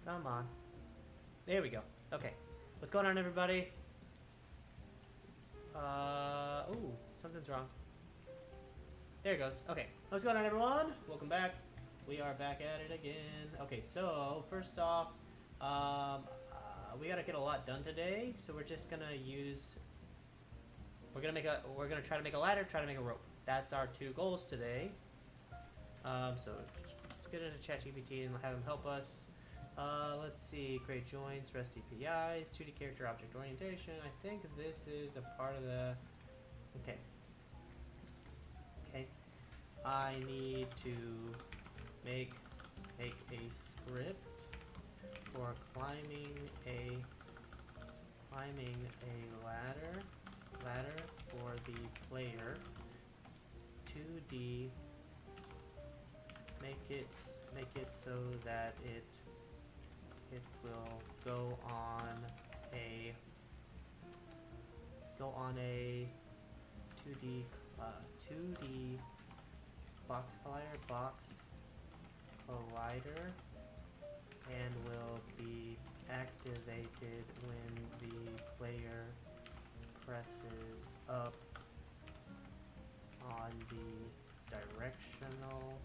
Come on. There we go. Okay. What's going on, everybody? Ooh, something's wrong. There it goes. Okay. What's going on, everyone? Welcome back. We are back at it again. Okay, so first off, we gotta get a lot done today. So we're just gonna use. We're gonna try to make a ladder, try to make a rope. That's our two goals today. So let's get into ChatGPT and have him help us. Let's see, create joints, REST APIs, 2D character object orientation. I think this is a part of the, okay. I need to make a script for climbing a ladder for the player. 2D, make it so that it will go on a 2D box collider and will be activated when the player presses up on the directional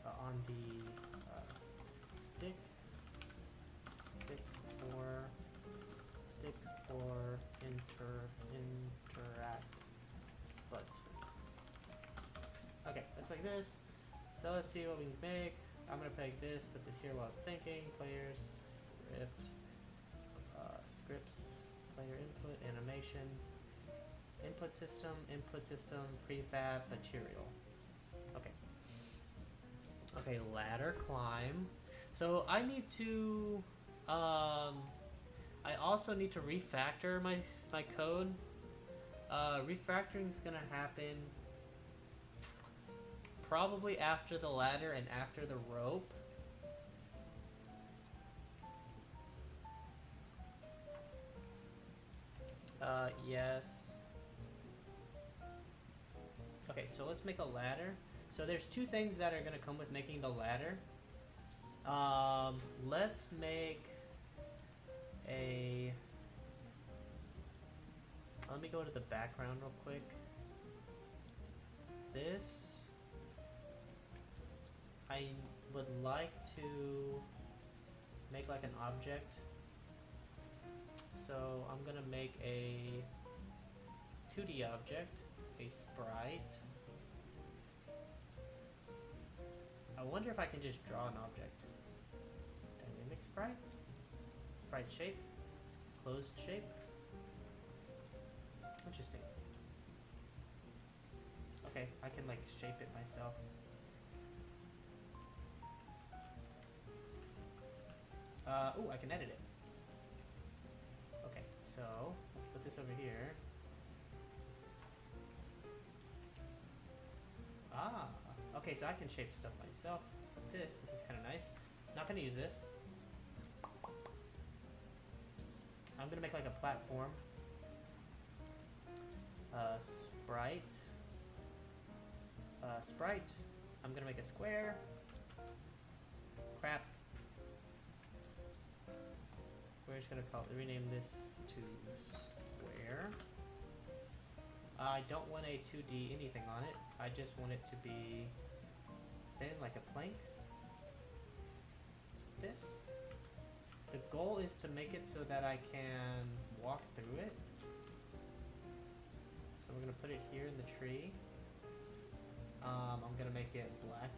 on the stick or interact button. Okay, let's make this. So let's see what we can make. I'm gonna make this, put this here while it's thinking. Players, scripts, player input, animation, input system, prefab, material. Okay. Okay, ladder climb. So I need to, I also need to refactor my code. Refactoring is gonna happen probably after the ladder and after the rope. Yes. Okay, so let's make a ladder. So there's two things that are gonna come with making the ladder. Let's make a... Let me go to the background real quick. This... I would like to make like an object. So I'm gonna make a 2D object, a sprite. I wonder if I can just draw an object. Dynamic sprite? Sprite shape? Closed shape? Interesting. Okay, I can like shape it myself. Ooh, I can edit it. Okay, so let's put this over here. Ah, okay, so I can shape stuff myself. This is kind of nice. Not gonna use this. I'm gonna make like a platform. Sprite. I'm gonna make a square. Crap. We're just gonna rename this to square. I don't want a 2D anything on it. I just want it to be thin like a plank. This. The goal is to make it so that I can walk through it. So we're gonna put it here in the tree. I'm gonna make it black.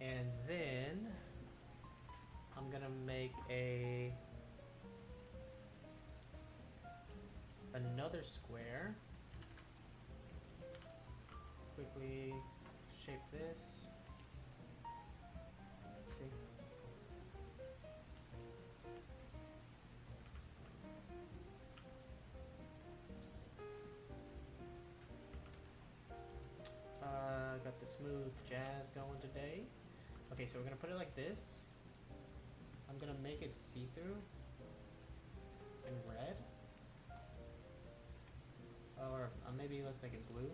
And then I'm gonna make another square. Quickly shape this. See? Got the smooth jazz going today. Okay, so we're gonna put it like this. I'm gonna make it see-through and red. Or maybe let's make it blue.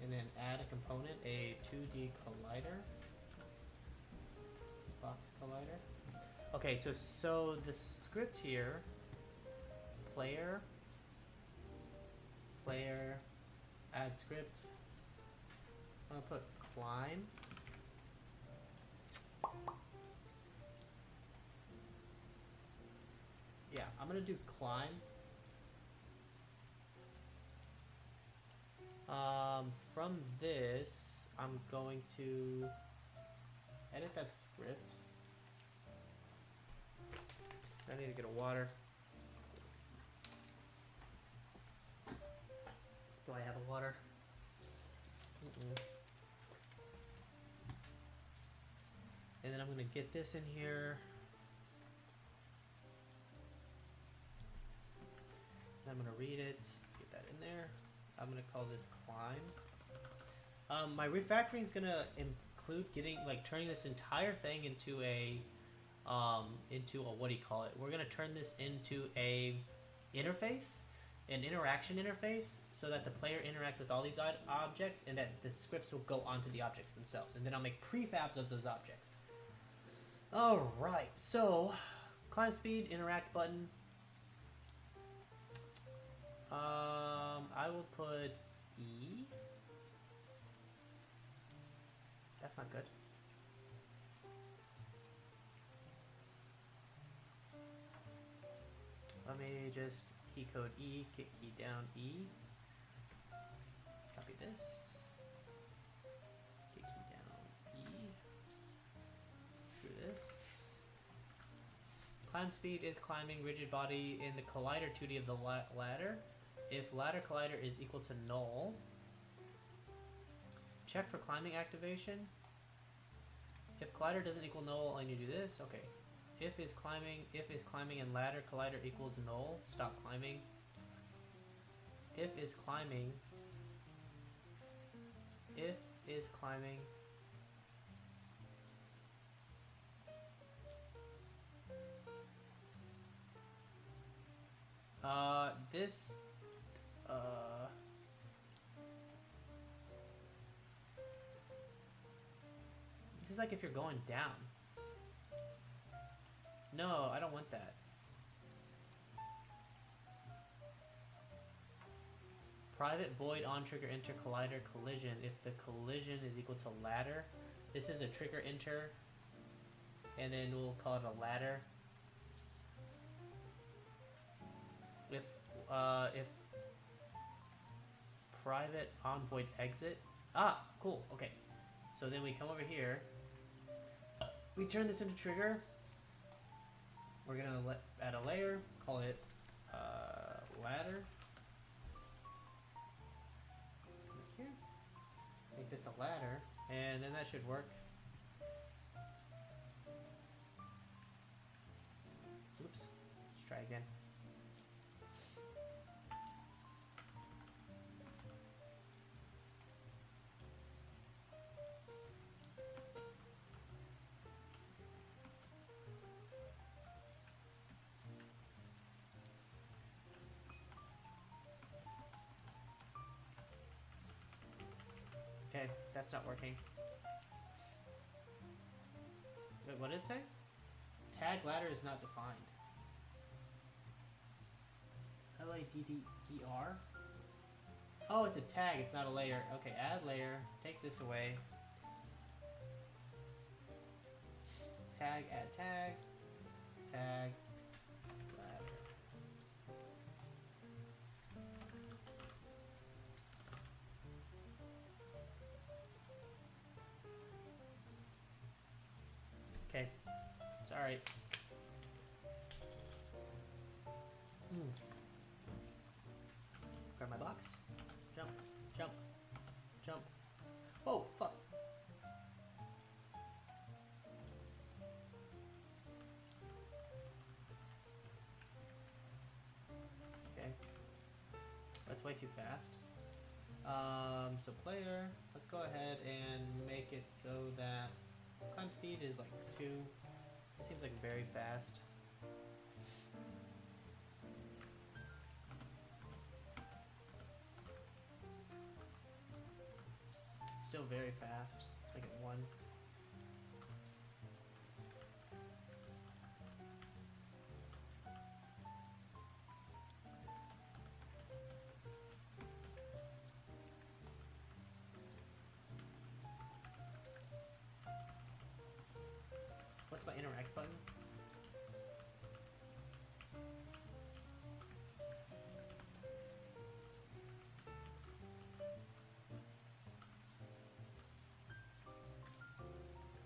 And then add a component, a 2D collider. Box Collider. Okay, so the script here, player, add script. I'm gonna put climb. Yeah, I'm gonna do climb. From this, I'm going to edit that script. I need to get a water. Do I have a water? And then I'm gonna get this in here. And I'm gonna read it. Let's get that in there. I'm gonna call this climb. My refactoring is gonna include turning this entire thing into a what do you call it? We're gonna turn this into a interface, an interaction interface, so that the player interacts with all these objects, and that the scripts will go onto the objects themselves. And then I'll make prefabs of those objects. All right. So, climb speed, interact button. I will put E. That's not good. Let me just key code E, get key down E. Copy this. Get key down E. Screw this. Climb speed is climbing rigid body in the collider 2D of the ladder. If ladder collider is equal to null, check for climbing activation. If collider doesn't equal null, all you need to do this. Okay. If is climbing and ladder collider equals null, stop climbing. If is climbing. This is like if you're going down. No, I don't want that. Private void on trigger enter collider collision if the collision is equal to ladder. This is a trigger enter, and then we'll call it a ladder. If private on void exit. Ah, cool. Okay. So then we come over here. We turn this into trigger. We're gonna add a layer. Call it ladder. Here. Make this a ladder, and then that should work. Oops. Let's try again. Okay, that's not working. Wait, what did it say? Tag ladder is not defined. L-A-D-D-E-R? Oh, it's a tag, it's not a layer. Okay, add layer. Take this away. Tag, add tag. Tag. Ladder. Okay, it's alright. Grab my box. Jump, jump, jump. Whoa, fuck. Okay. That's way too fast. So player, let's go ahead and make it so that climb speed is like 2. It seems like very fast. Still very fast. Let's make it 1. button.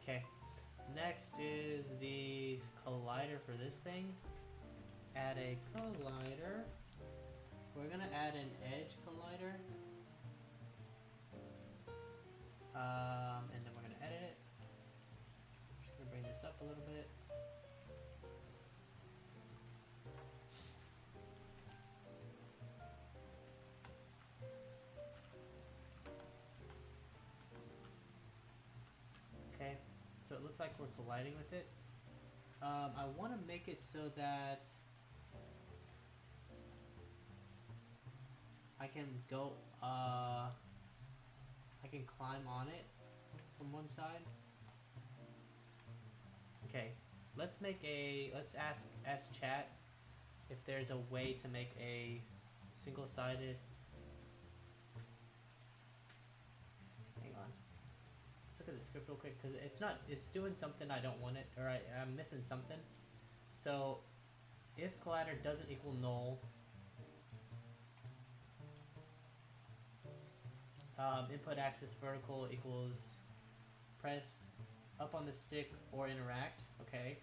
Okay. Next is the collider for this thing. Add a collider. We're gonna add an edge collider. And then we're gonna edit it. Just gonna bring this up a little bit. Okay, so it looks like we're colliding with it. I want to make it so that I can go, I can climb on it from one side. Okay, let's ask chat if there's a way to make a single-sided. Hang on. Let's look at the script real quick because it's doing something I don't want it, or I'm missing something. So if collider doesn't equal null, input axis vertical equals press up on the stick or interact, okay.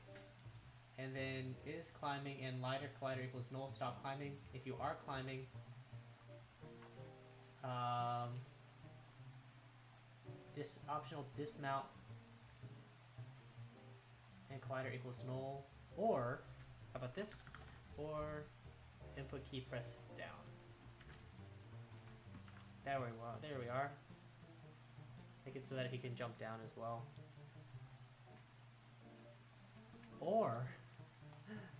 And then is climbing and lighter collider equals null, stop climbing. If you are climbing, this optional dismount and collider equals null, or how about this? Or input key press down. There we are. Make it so that he can jump down as well. Or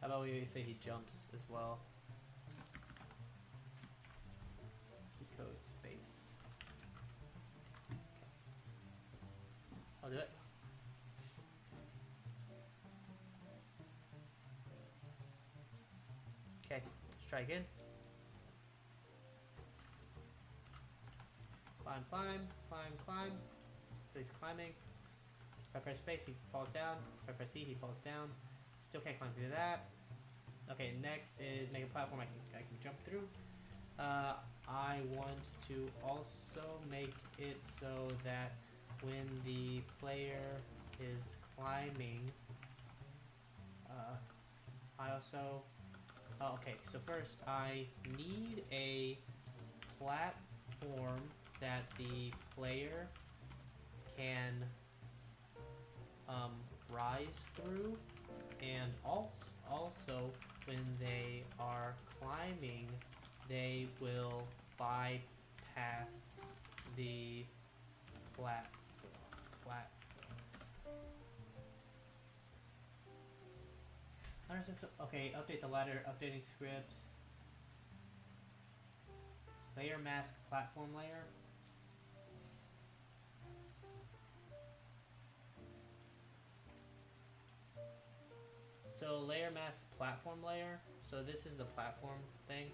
how about we say he jumps as well? Key code space. Okay. I'll do it. Okay, let's try again. Climb, climb, climb, climb. So he's climbing. If I press space, he falls down. If I press C, he falls down. Still can't climb through that. Okay, next is make a platform I can jump through. I want to also make it so that when the player is climbing, I also. Oh, okay, so first I need a platform that the player can rise through, and also when they are climbing, they will bypass the platform. Okay, update the ladder, updating script. Layer mask platform layer. So layer mask platform layer. So this is the platform thing.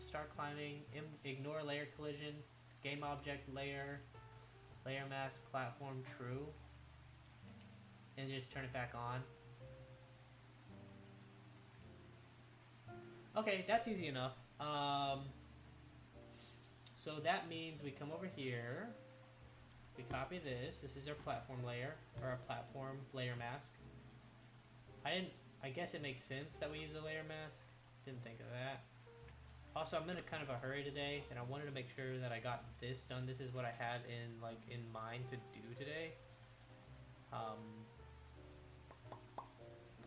Start climbing. Ignore layer collision. Game object layer. Layer mask platform true. And just turn it back on. Okay, that's easy enough. So that means we come over here. We copy this. This is our platform layer, or our platform layer mask. I guess it makes sense that we use a layer mask. Didn't think of that. Also, I'm in a kind of a hurry today, and I wanted to make sure that I got this done. This is what I had in mind to do today.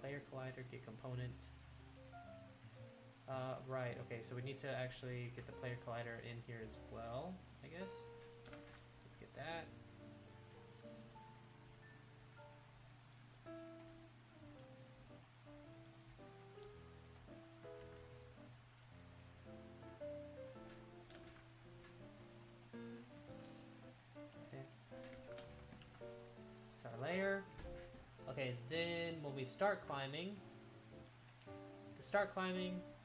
Player collider, get component. Right, okay, so we need to actually get the player collider in here as well, I guess. Let's get that. Okay. It's our layer. Okay, then when we start climbing,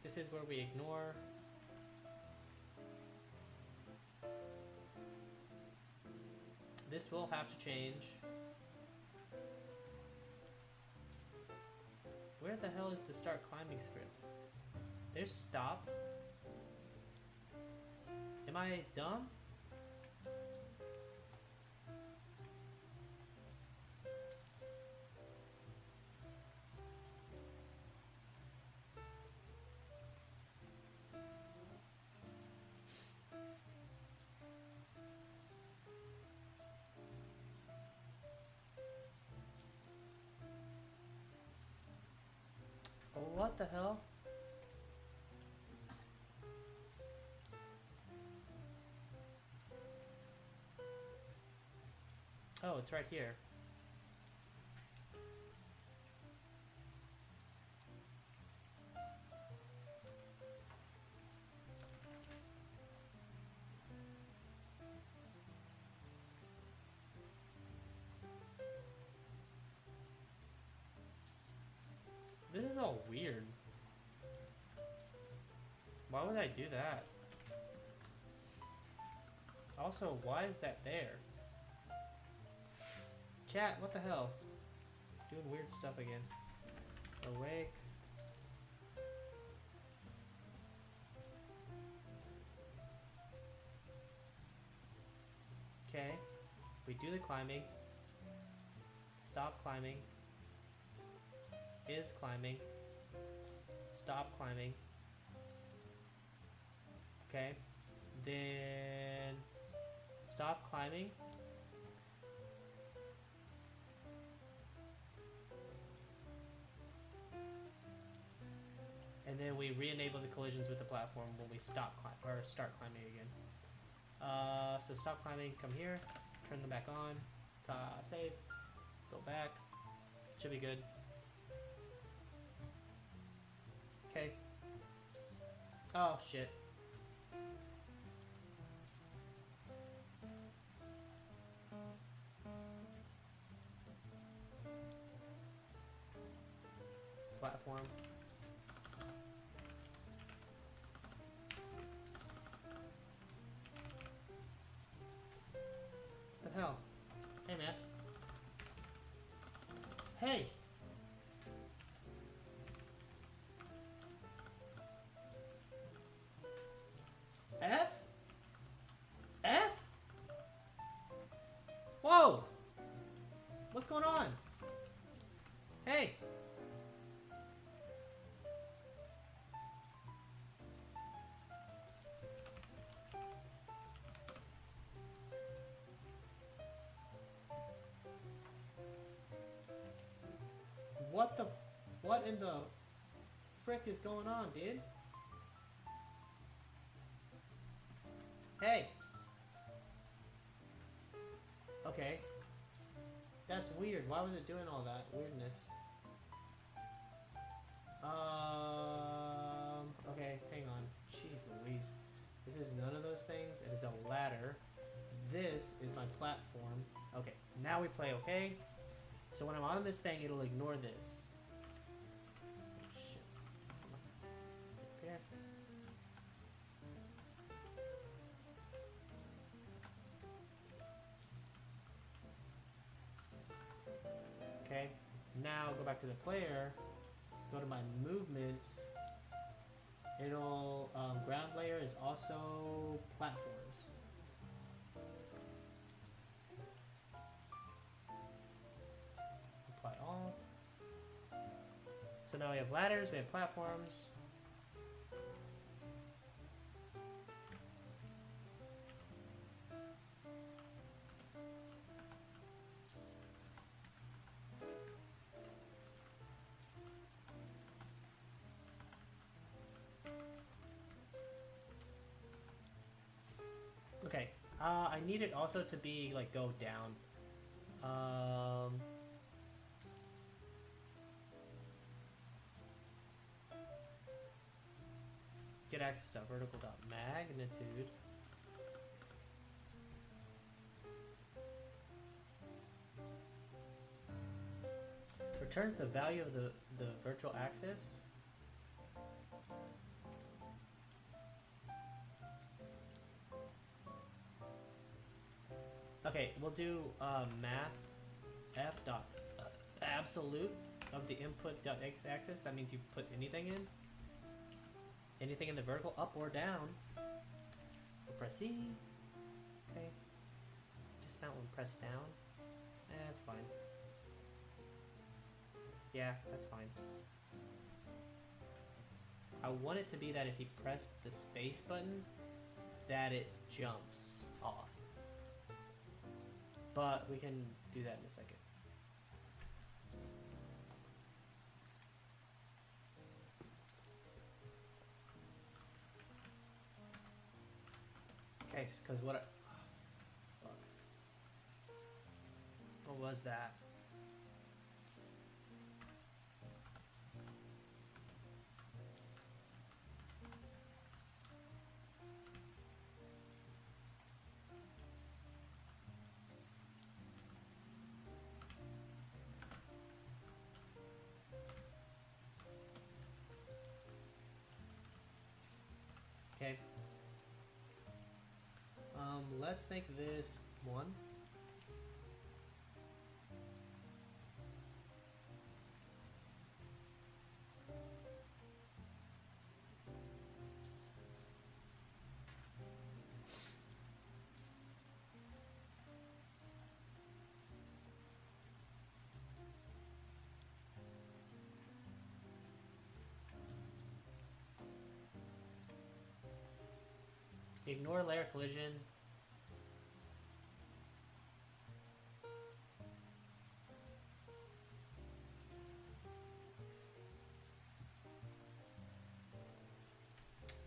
this is where we ignore. This will have to change. Where the hell is the start climbing script? There's stop. Am I dumb? What the hell? Oh, it's right here. This is all weird. Why would I do that? Also, why is that there? Chat, what the hell? Doing weird stuff again. Awake. Okay. We do the climbing. Stop climbing. Is climbing. Stop climbing. Okay. Then stop climbing. And then we re-enable the collisions with the platform when we stop or start climbing again. So stop climbing, come here, turn them back on, save, go back, should be good. Okay. Oh shit. Platform. What the hell? Hey man. Hey! F? F? Whoa! What's going on? Hey! What in the frick is going on, dude? Hey! Okay. That's weird. Why was it doing all that weirdness? Okay, hang on. Jeez Louise. This is none of those things. It is a ladder. This is my platform. Okay, now we play okay. So when I'm on this thing, it'll ignore this. Oh, shit. Here. Okay, now go back to the player, go to my movements. It'll, ground layer is also platforms. Apply all. So now we have ladders, we have platforms. Okay, I need it also to be, like, go down. Get access to vertical dot magnitude. Returns the value of the virtual axis. Okay, we'll do math f dot absolute of the input.x-axis, that means you put anything in. Anything in the vertical, up or down. We'll press C. Okay. Dismount when press down. That's fine. Yeah, that's fine. I want it to be that if you press the space button, that it jumps off. But we can do that in a second. Okay, because what fuck. What was that? Okay. Let's make this 1. Ignore layer collision.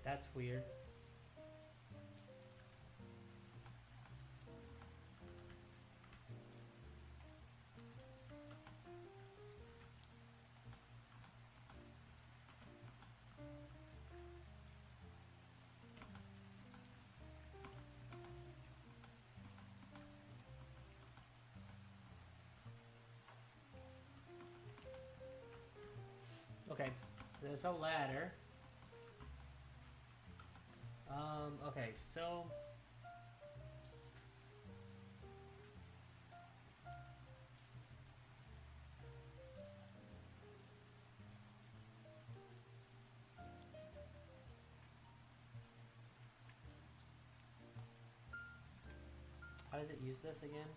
That's weird. Okay, there's a ladder. Okay, so how does it use this again?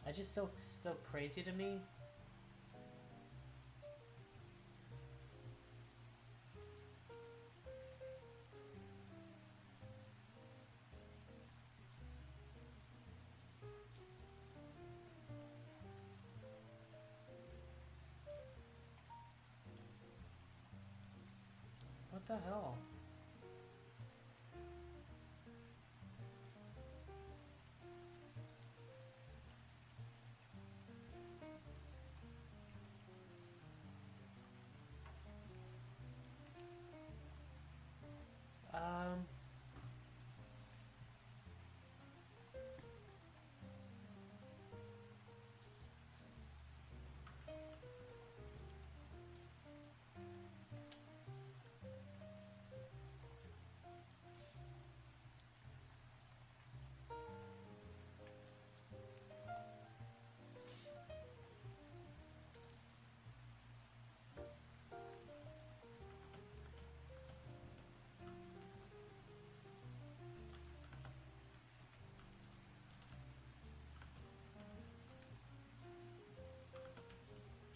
It's just so crazy to me. What the hell?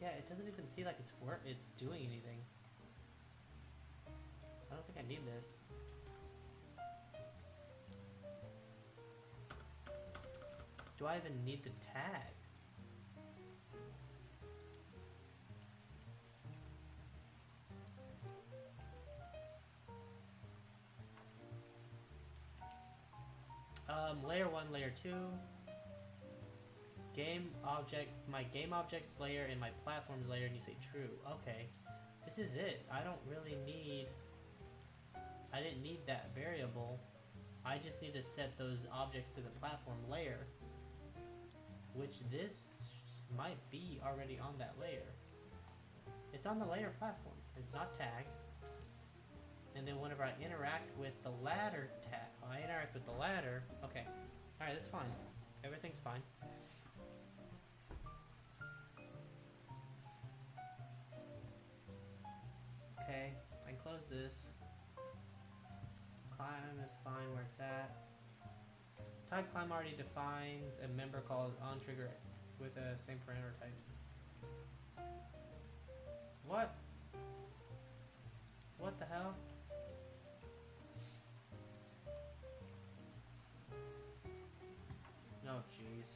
Yeah, it doesn't even seem like it's doing anything. I don't think I need this. Do I even need the tag? Layer 1, layer 2. Game object, my game objects layer and my platforms layer, and you say true. Okay, this is it. I didn't need that variable. I just need to set those objects to the platform layer, which this might be already on that layer. It's on the layer platform. It's not tagged. And then whenever I interact with the ladder okay. Alright, that's fine. Everything's fine. Okay, I can close this. Climb is fine where it's at. Type climb already defines a member called on trigger with the same parameter types. What? What the hell? Oh, jeez.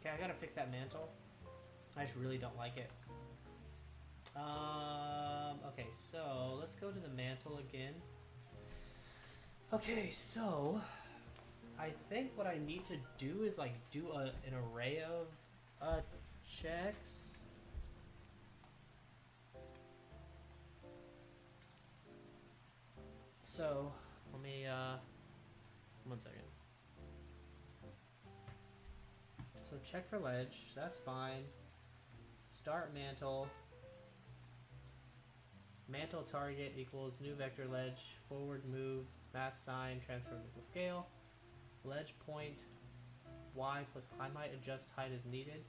Okay, I gotta fix that mantle. I just really don't like it. Okay, so let's go to the mantle again. Okay, so I think what I need to do is like do an array of checks. So let me 1 second. So check for ledge, that's fine. Start mantle. Mantle target equals new vector ledge, forward move, math sign, transfer equal scale. Ledge point, y plus climb height, adjust height as needed.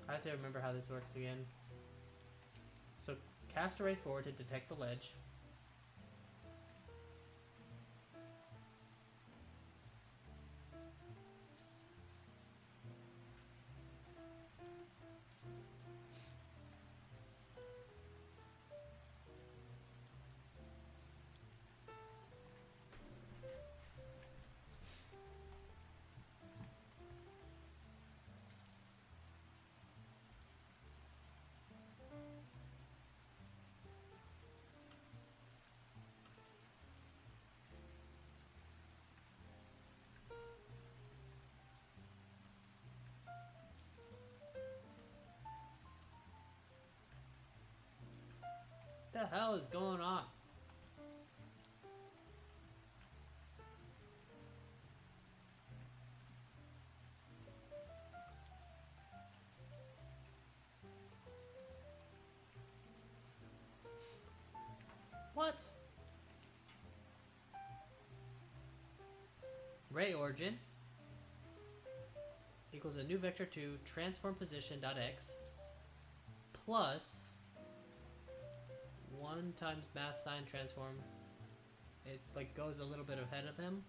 I have to remember how this works again. So cast array forward to detect the ledge. What the hell is going on? What? Ray origin equals a new vector to transform position dot x plus 1 times math sign transform. It like goes a little bit ahead of him.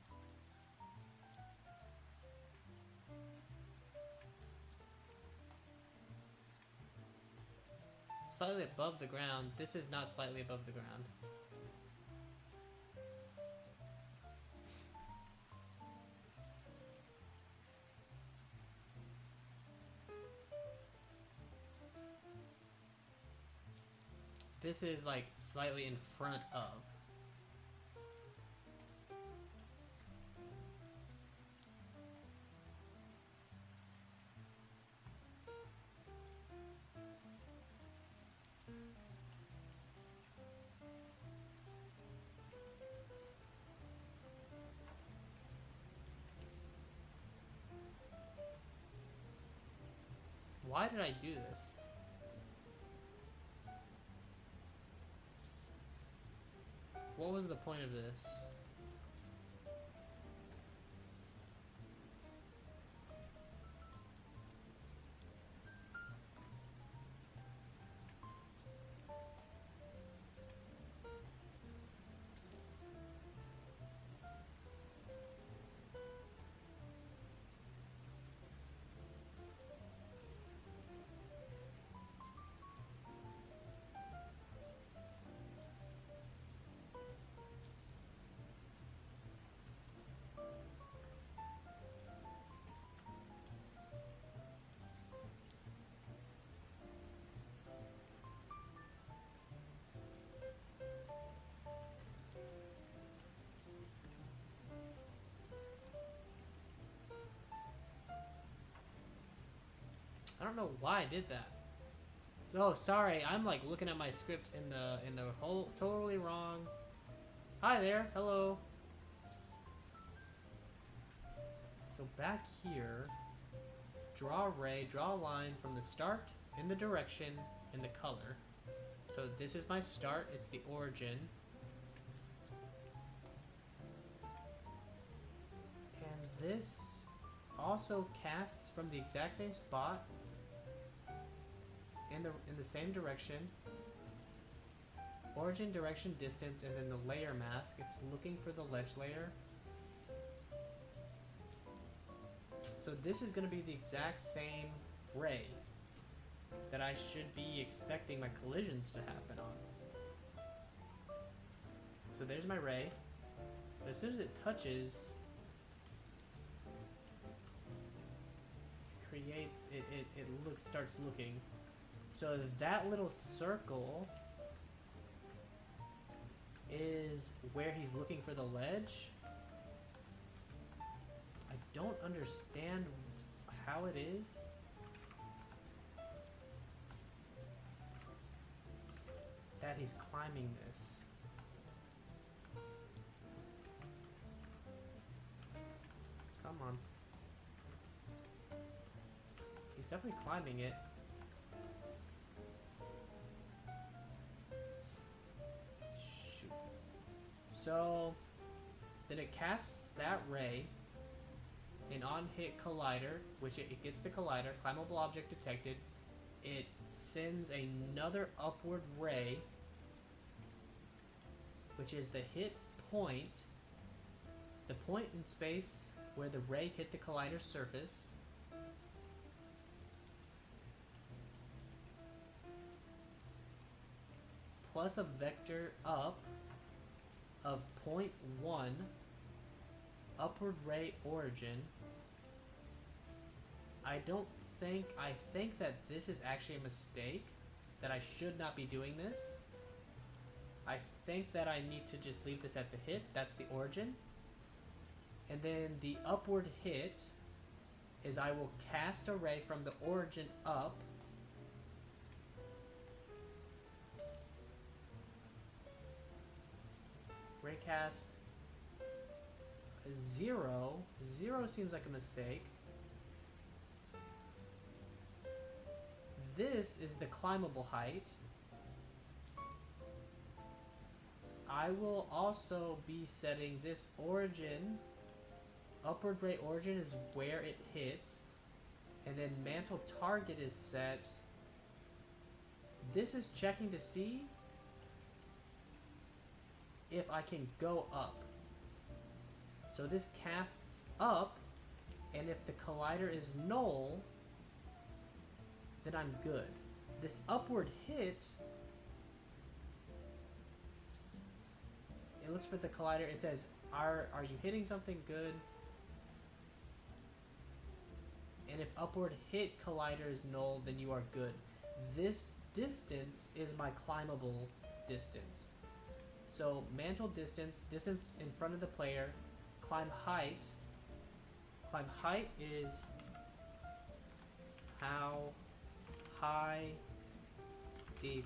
Slightly above the ground. This is not slightly above the ground. This is like slightly in front of. Why did I do this? What was the point of this? don't know why I did that. Oh, sorry. I'm like looking at my script in the whole totally wrong. Hi there. Hello. So back here, draw a ray, draw a line from the start in the direction and the color. So this is my start. It's the origin. And this also casts from the exact same spot in the same direction. Origin, direction, distance, and then the layer mask. It's looking for the ledge layer. So this is going to be the exact same ray that I should be expecting my collisions to happen on. So there's my ray. But as soon as it touches, it starts looking. So that little circle is where he's looking for the ledge. I don't understand how it is. That he's climbing this. Come on. He's definitely climbing it. Shoot. So then it casts that ray. An on-hit collider, which it gets the collider, climbable object detected. It sends another upward ray, which is the hit point, the point in space where the ray hit the collider surface. Plus a vector up of 0.1 upward ray origin. I think that this is actually a mistake, that I should not be doing this. I think that I need to just leave this at the hit. That's the origin. And then the upward hit is I will cast a ray from the origin up. Raycast 0. 0 seems like a mistake. This is the climbable height. I will also be setting this origin. Upward ray origin is where it hits. And then mantle target is set. This is checking to see if I can go up. So this casts up, and if the collider is null, then I'm good. This upward hit, it looks for the collider. It says, are you hitting something good? And if upward hit collider is null, then you are good. This distance is my climbable distance. So mantle distance in front of the player. Climb height. Climb height is how high the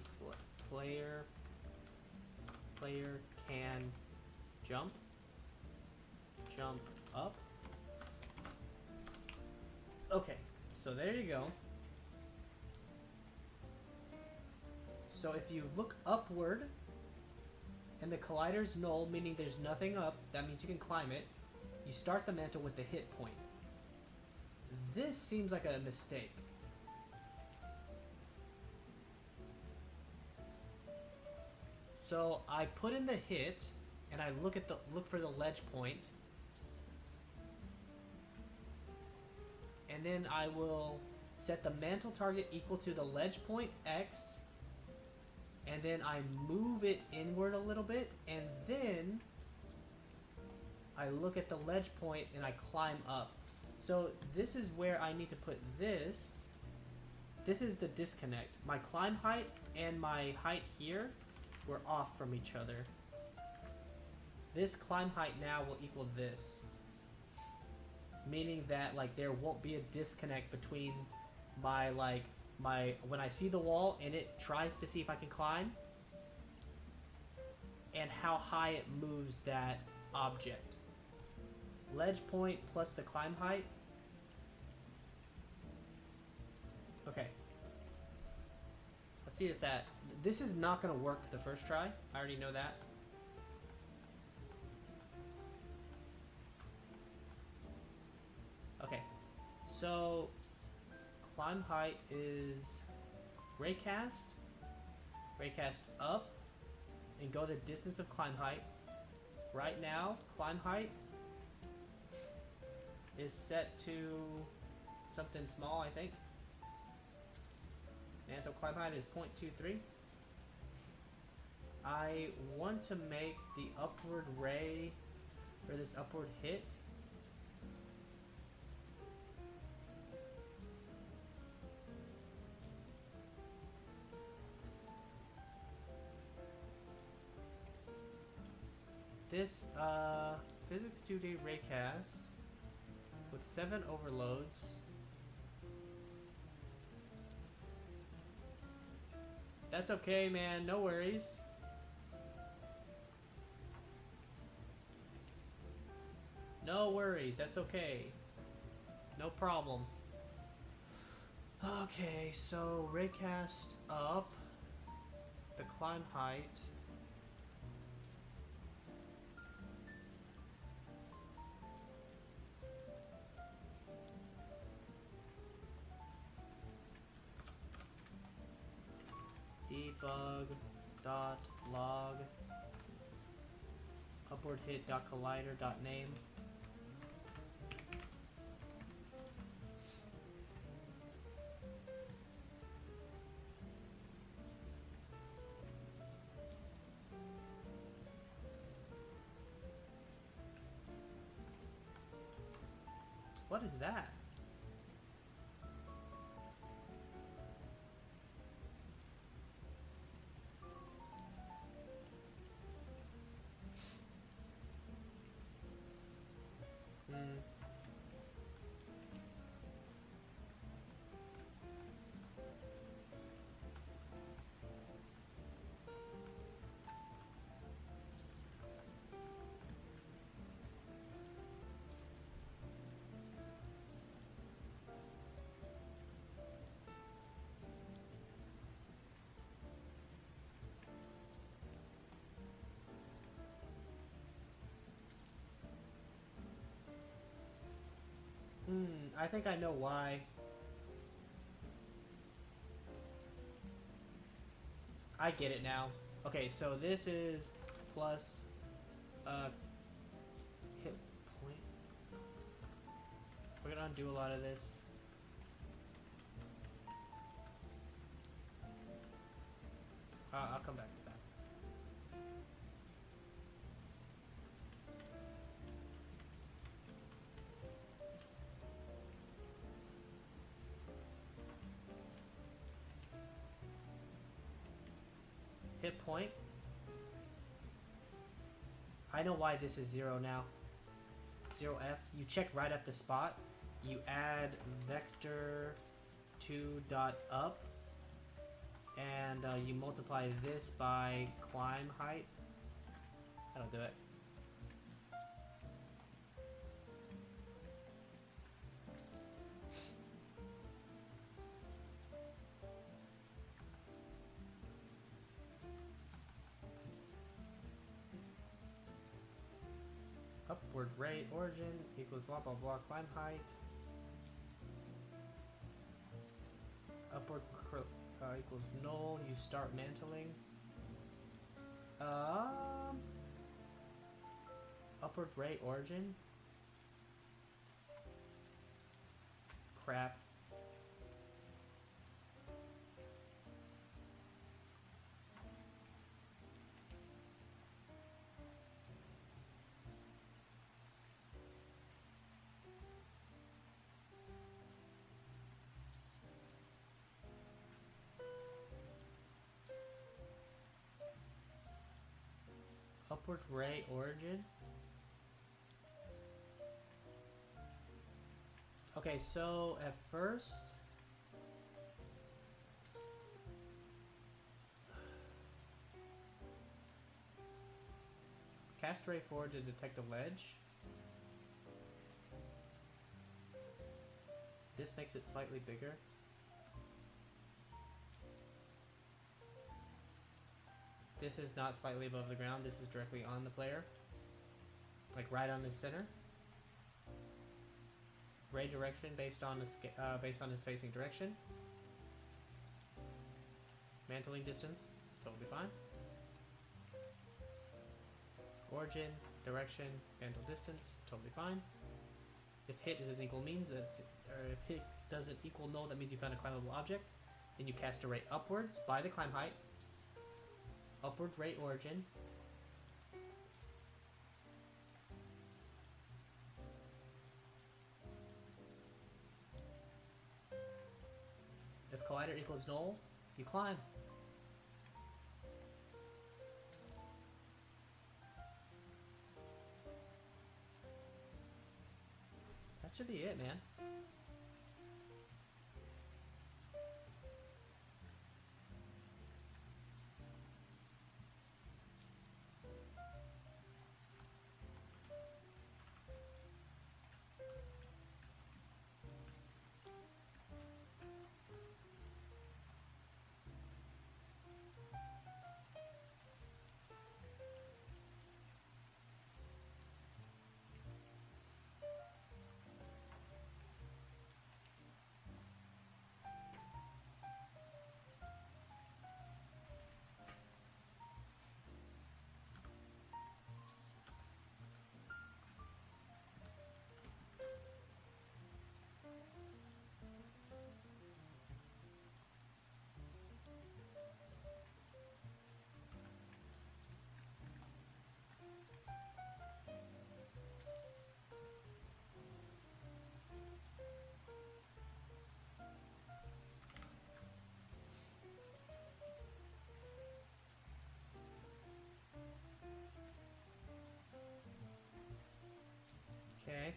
player can jump up. Okay, so there you go. So if you look upward and the collider's null, meaning there's nothing up, that means you can climb it. You start the mantle with the hit point. This seems like a mistake. So I put in the hit and I look for the ledge point. And then I will set the mantle target equal to the ledge point X. And then I move it inward a little bit, and then I look at the ledge point and I climb up. So this is where I need to put this. This is the disconnect. My climb height and my height here were off from each other. This climb height now will equal this. Meaning that like there won't be a disconnect between my like when I see the wall and it tries to see if I can climb, and how high it moves that object. Ledge point plus the climb height. Okay. Let's see if that... This is not going to work the first try. I already know that. Okay. So, climb height is raycast. Raycast up. And go the distance of climb height. Right now, climb height is set to something small, I think. Mantle climb height is 0.23. I want to make the upward ray, or this upward hit, this physics 2D raycast with 7 overloads. That's okay, man. No worries. No worries. That's okay. No problem. Okay, so raycast up. The climb height. Debug dot log upward hit dot collider dot name. What is that? I think I know why. I get it now. Okay, so this is plus hit point. We're gonna undo a lot of this. I'll come back to that. Hit point. I know why this is 0 now. 0F. You check right at the spot. You add vector 2 dot up, and you multiply this by climb height. That'll do it. Upward ray origin equals blah blah blah climb height. Upward equals null. You start mantling. Upward ray origin. Crap. Upward ray origin. Okay, so at first Cast ray forward to detect a ledge. This makes it slightly bigger. This is not slightly above the ground. This is directly on the player. Like right on the center. Ray direction based on his facing direction. Mantling distance, totally fine. Origin, direction, mantle distance, totally fine. If hit is equal means that's, or if hit doesn't equal null, that means you found a climbable object. Then you cast a ray upwards by the climb height. Upward ray origin. If collider equals null, you climb. That should be it, man. Okay.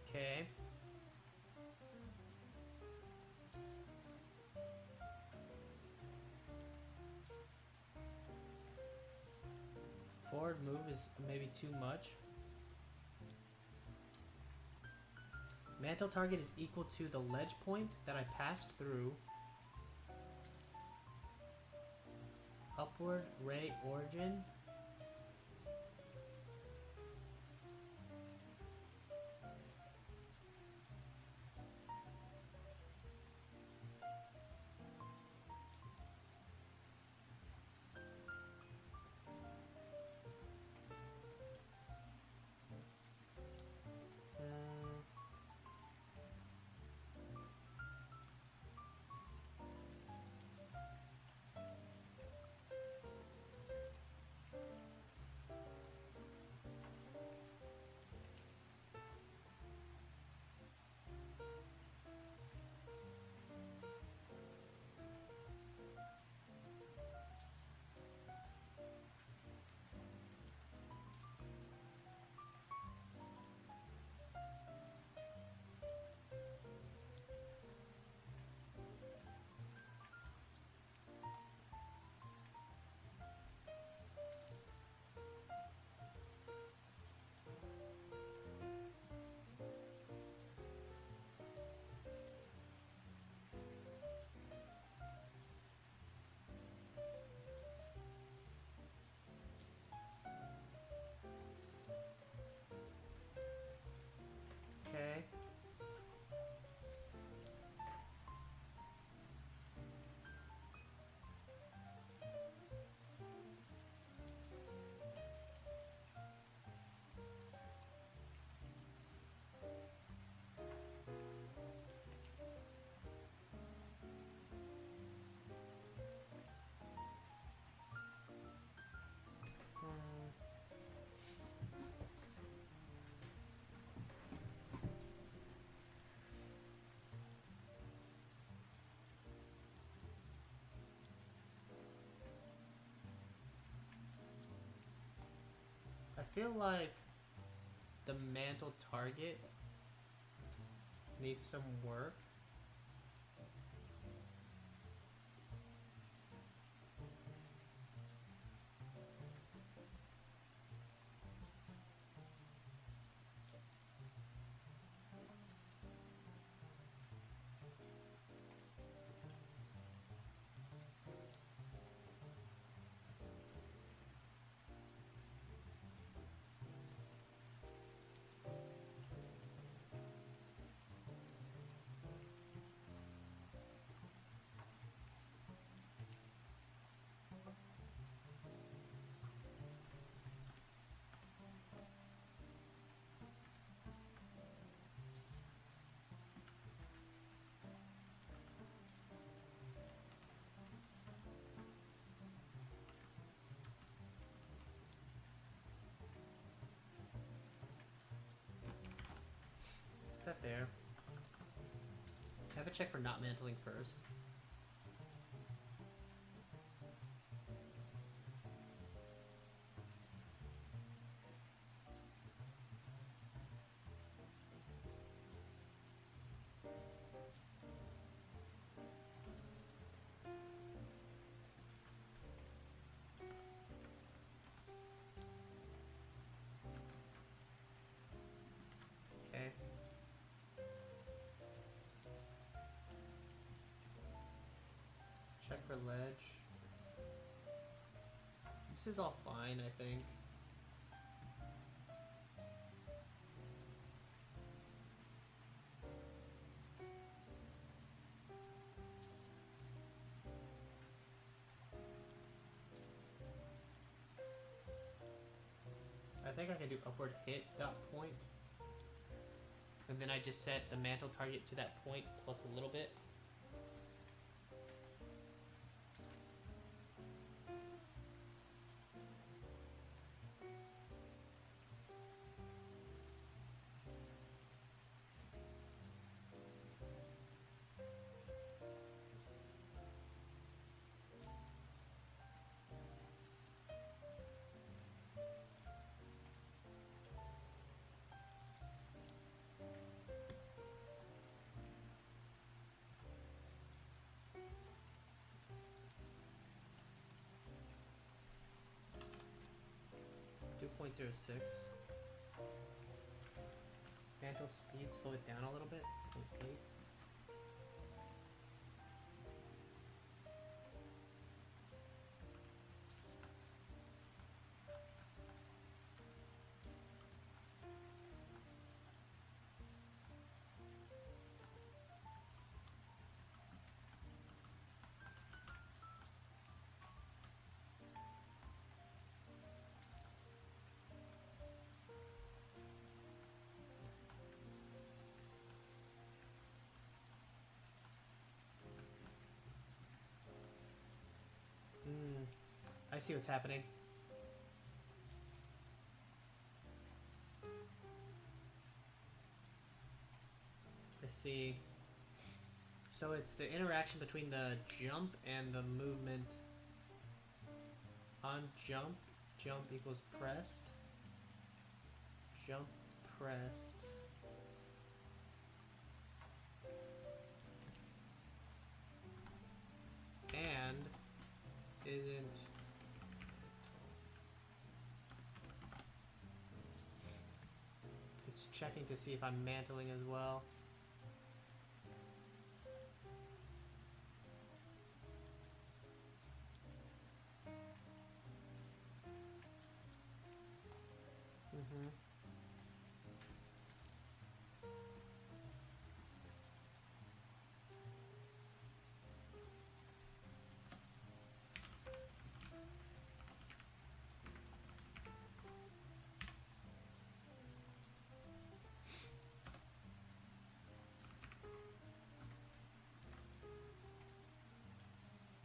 Okay. Forward move is maybe too much. Mantle target is equal to the ledge point that I passed through. Upward ray origin. feel like the mantle target needs some work. Is that there? Have a check for not mantling first. Okay. Check for ledge. This is all fine, I think. I think I can do upward hit dot point. And then I just set the mantle target to that point plus a little bit. Do 0.06. Mantle speed, slow it down a little bit. 0.8. I see what's happening. I see. So it's the interaction between the jump and the movement. On jump, jump equals pressed. Jump pressed. And isn't it's checking to see if I'm mantling as well.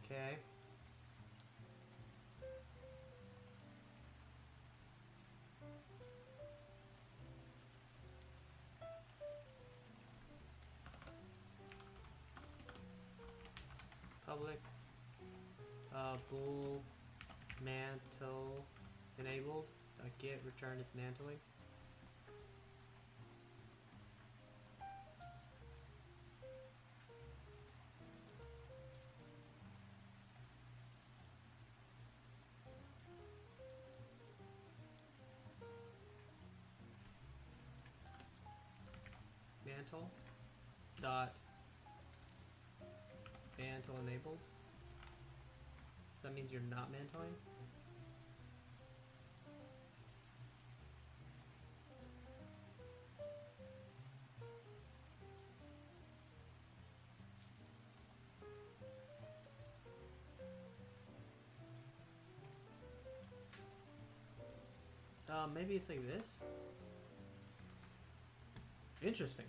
Okay. Public bool mantle enabled. Get return is mantling. Mantle dot mantle enabled. So that means you're not mantling. Maybe it's like this. Interesting.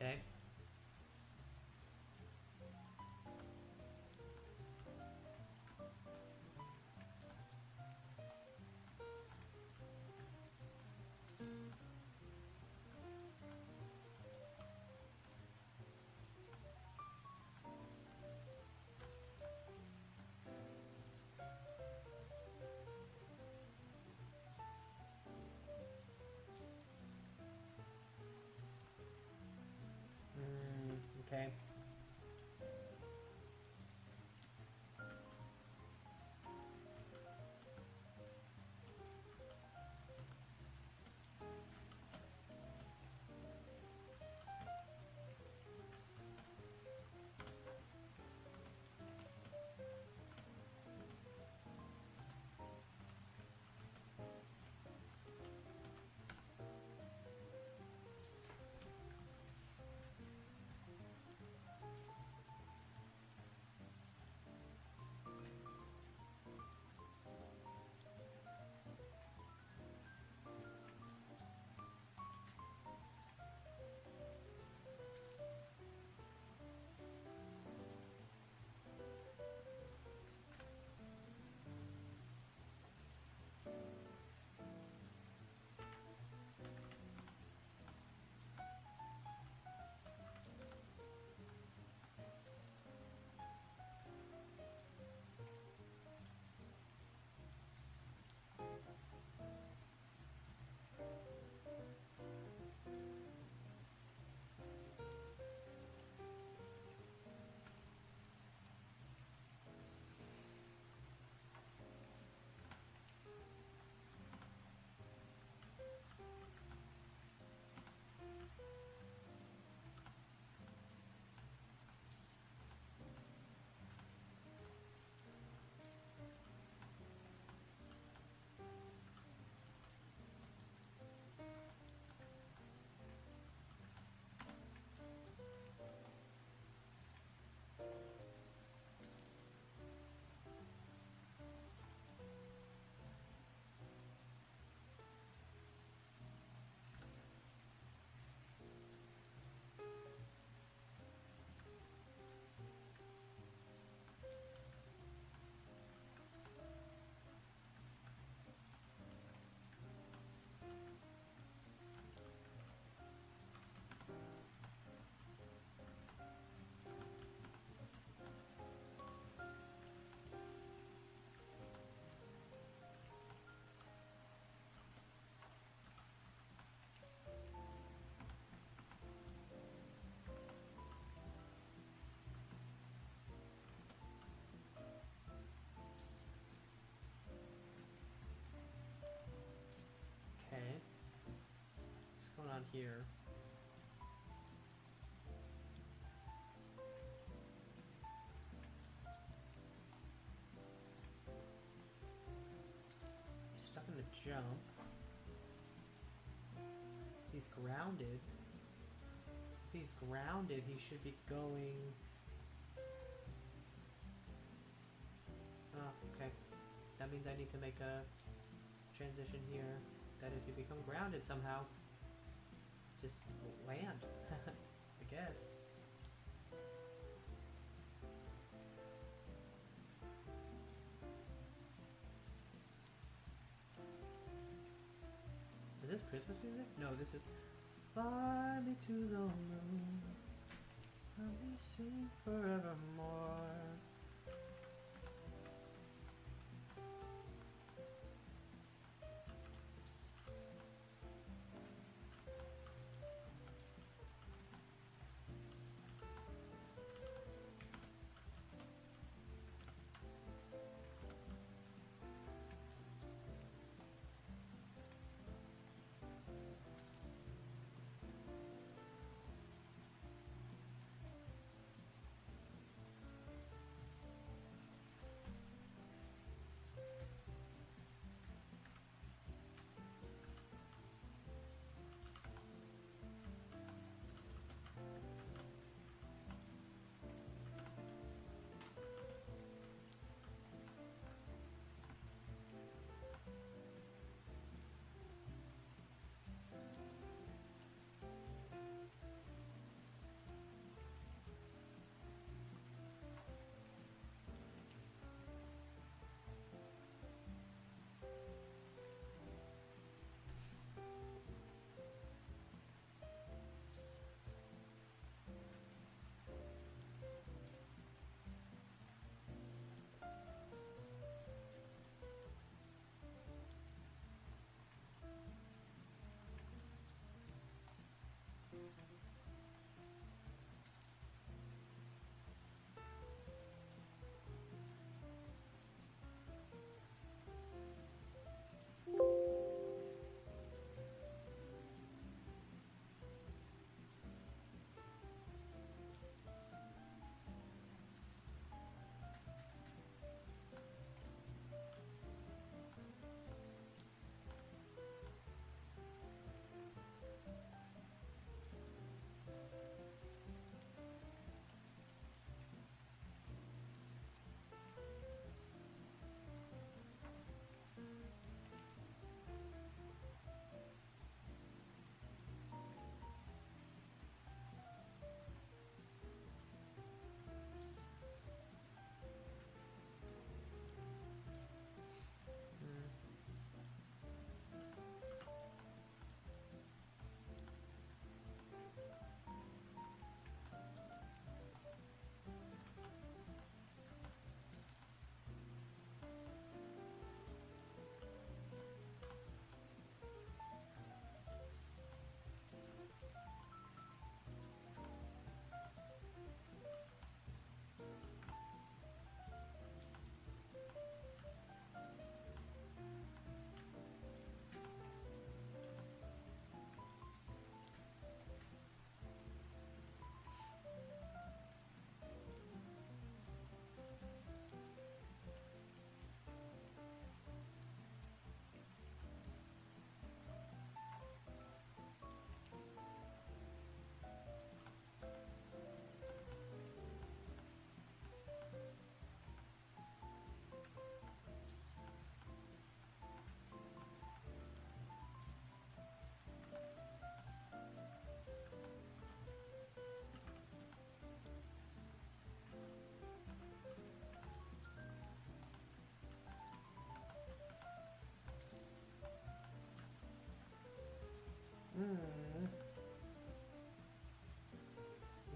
Okay. Okay. down here. He's stuck in the jump. He's grounded. If he's grounded, he should be going... Oh, okay. That means I need to make a transition here. That if you become grounded somehow, just land, I guess. Is this Christmas music? No, this is Fly Me to the Moon, let me sing forevermore.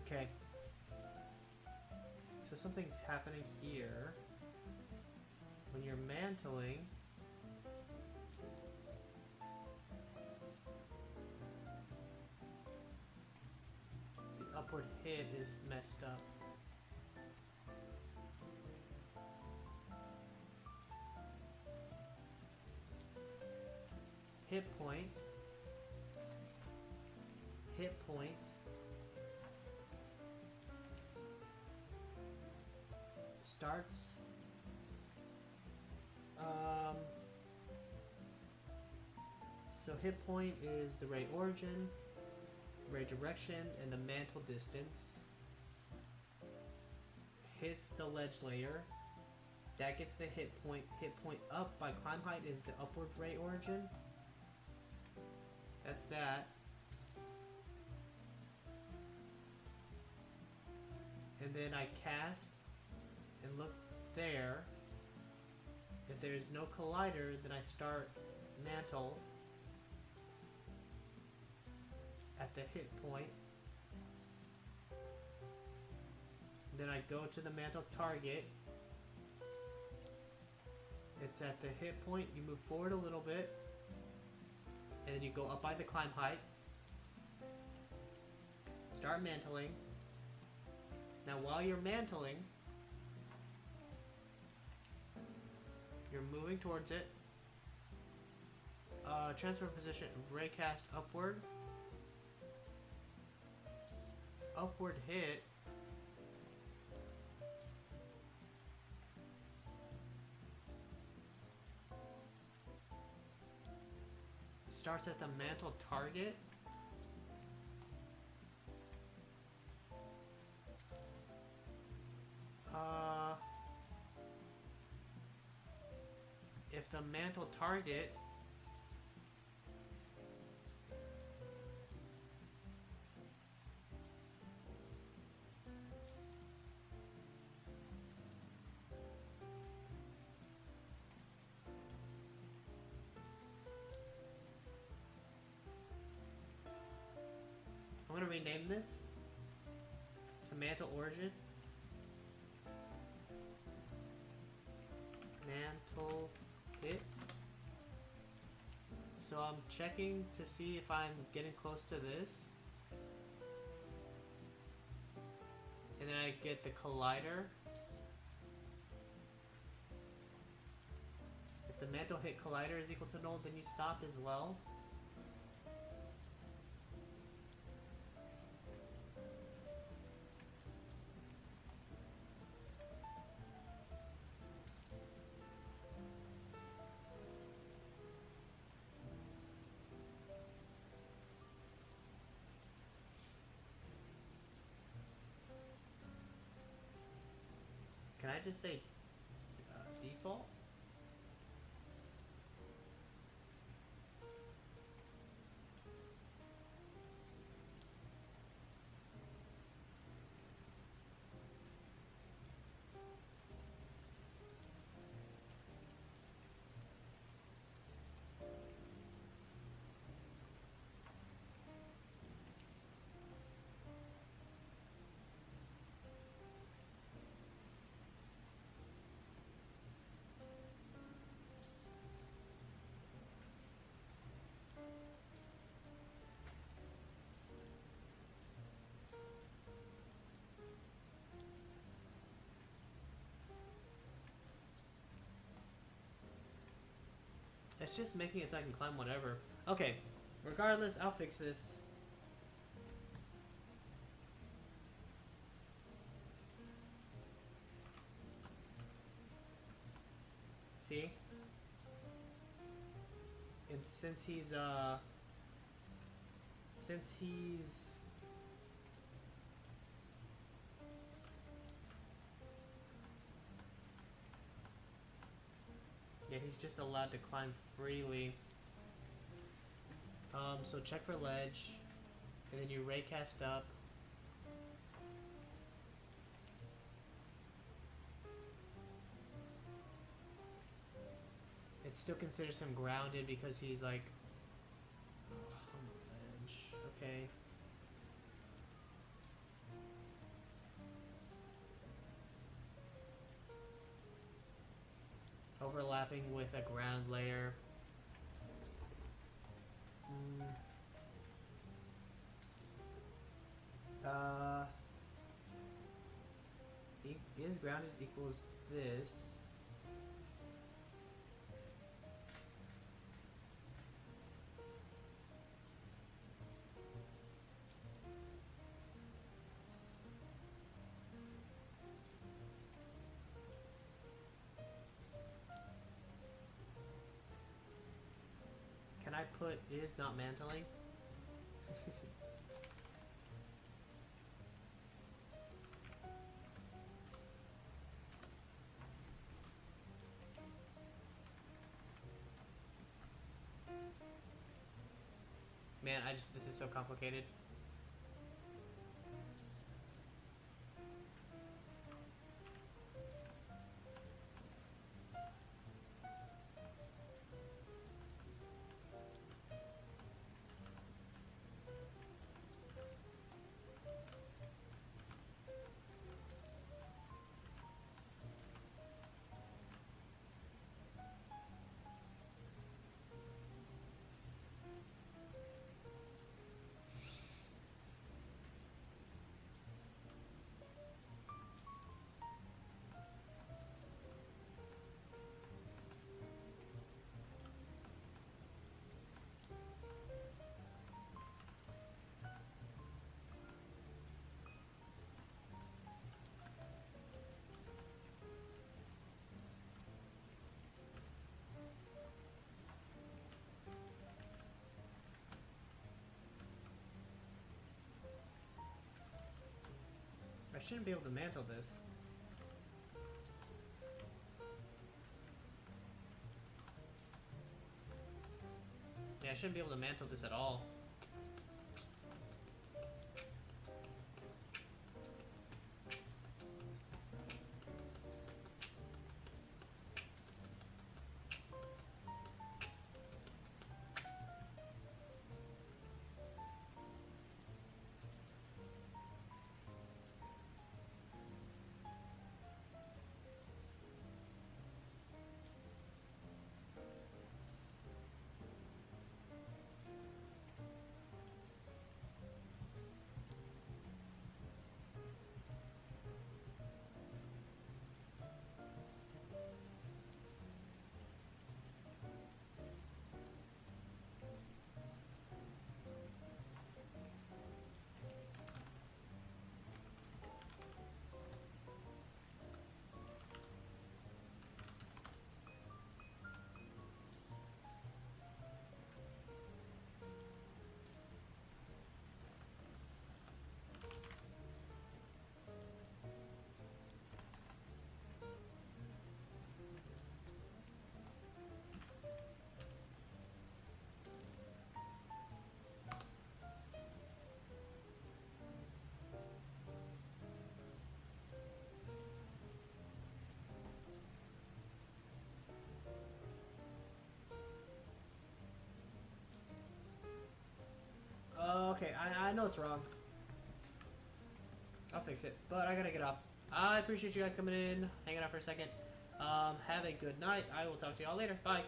Okay. So something's happening here. When you're mantling, the upward hit is messed up. Hit point. hit point starts so hit point is the ray origin, ray direction, and the mantle distance. Hits the ledge layer. That gets the hit point. Hit point up by climb height is the upward ray origin. That's that. And then I cast and look there. If there's no collider, then I start mantle at the hit point. Then I go to the mantle target. It's at the hit point. You move forward a little bit. And then you go up by the climb height. Start mantling. Now while you're mantling, you're moving towards it. Transfer position, raycast upward. Upward hit. Starts at the mantle target. If the mantle target I'm gonna rename this to Mantle Origin. Mantle hit. So I'm checking to see if I'm getting close to this. And then I get the collider. If the mantle hit collider is equal to null, then you stop as well. Can I just say default? It's just making it so I can climb whatever. Okay, regardless, I'll fix this. See? And since he's yeah, he's just allowed to climb freely. So check for ledge, and then you raycast up. It still considers him grounded because he's like on the ledge. Okay. Overlapping with a ground layer. Is grounded equals this. output is not mantling. Man, this is so complicated. I shouldn't be able to mantle this. Yeah, I shouldn't be able to mantle this at all. Okay, I know it's wrong. I'll fix it, but I gotta get off. I appreciate you guys coming in, hanging out for a second. Have a good night. I will talk to y'all later. Bye.